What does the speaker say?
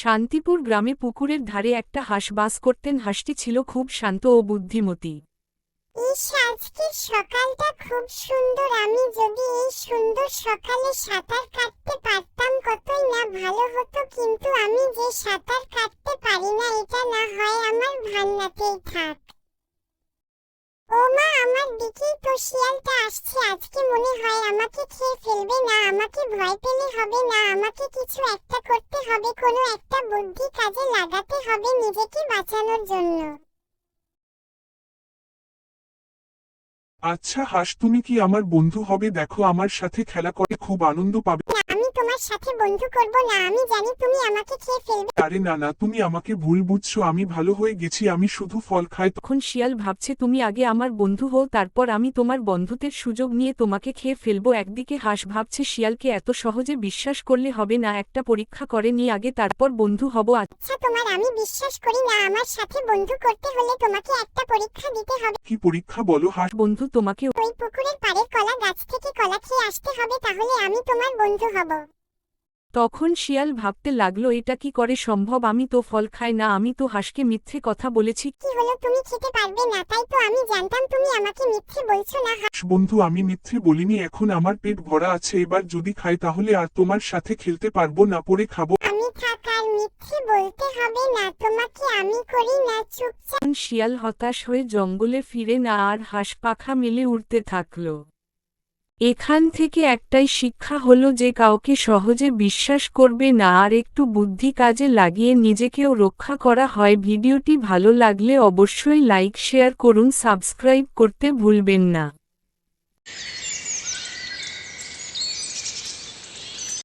শান্তিপুর গ্রামে পুকুরের ধারে একটা হাঁস বাস করতেন। হাঁসটি ছিল খুব শান্ত ও বুদ্ধিমতী। ইস, আজকের সকালটা খুব সুন্দর। আমি যদি এই সুন্দর সকালে সাঁতার কাটতে পারতাম কতই না ভালো হতো, কিন্তু আমি যে সাঁতার কাটতে পারি না, এটা না হয় আমার ভান্নাতেই থাক। ও মা, আমার দিকেই তো শিয়ালটা আসছে। আজকে মনে হয় আমাকে খেয়ে ফেলবে। না, আমাকে ভয় পেলে হবে না, আমাকে কিছু একটা করতে হবে, কোনো একটা বুদ্ধি কাজে লাগাতে হবে নিজেকে বাঁচানোর জন্য। আচ্ছা হাঁস, তুমি কি আমার বন্ধু হবে? দেখো, আমার সাথে খেলা করে খুব আনন্দ পাবে। না, আমি তোমার সাথে বন্ধু করব না। আমি জানি তুমি আমাকে খেয়ে ফেলবে। আরে না না, তুমি আমাকে ভুল বুঝছো। আমি ভালো হয়ে গেছি, আমি শুধু ফল খাই। তখন শিয়াল ভাবছে, তুমি আগে আমার বন্ধু হও, তারপর আমি তোমার বন্ধুত্বের সুযোগ নিয়ে তোমাকে খেয়ে ফেলবো। একদিকে হাঁস ভাবছে, শিয়ালকে এত সহজে বিশ্বাস করলে হবে না, একটা পরীক্ষা করে নিই আগে, তারপর বন্ধু হব। আচ্ছা, তোমার আমি বিশ্বাস করি না। আমার সাথে বন্ধু করতে হলে তোমাকে একটা পরীক্ষা দিতে হবে। কি পরীক্ষা বলো হাঁস? বন্ধু, তোমাকে ওই পুকুরের পাড়ের কলা গাছ থেকে কলা খেয়ে আসতে হবে, তাহলে আমি তোমার বন্ধু হব। তখন শিয়াল ভাবতে লাগলো, এটা কি করে সম্ভব? আমি তো ফল খাই না, আমি তো হাঁসকে মিথ্যে কথা বলেছি। কি হলো, তুমি খেতে পারবে না? তাই তো আমি জানতাম তুমি আমাকে মিথ্যে বলছো না। বন্ধু, আমি মিথ্যে বলিনি। এখন আমার পেট ভরা আছে, এবার যদি খাই তাহলে আর তোমার সাথে খেলতে পারবো না, পরে খাবো। আমি থাক, আর মিথ্যে বলতে হবে না তোমাকে। আমি করি না, চুপচাপ। তখন শিয়াল হতাশ হয়ে জঙ্গলে ফিরে না, আর হাঁস পাখা মেলে উড়তে থাকল। এখান থেকে একটাই শিক্ষা হলো যে কাউকে সহজে বিশ্বাস করবে না, আর একটু বুদ্ধি কাজে লাগিয়ে নিজেকেও রক্ষা করা হয়। ভিডিওটি ভালো লাগলে অবশ্যই লাইক শেয়ার করুন, সাবস্ক্রাইব করতে ভুলবেন না।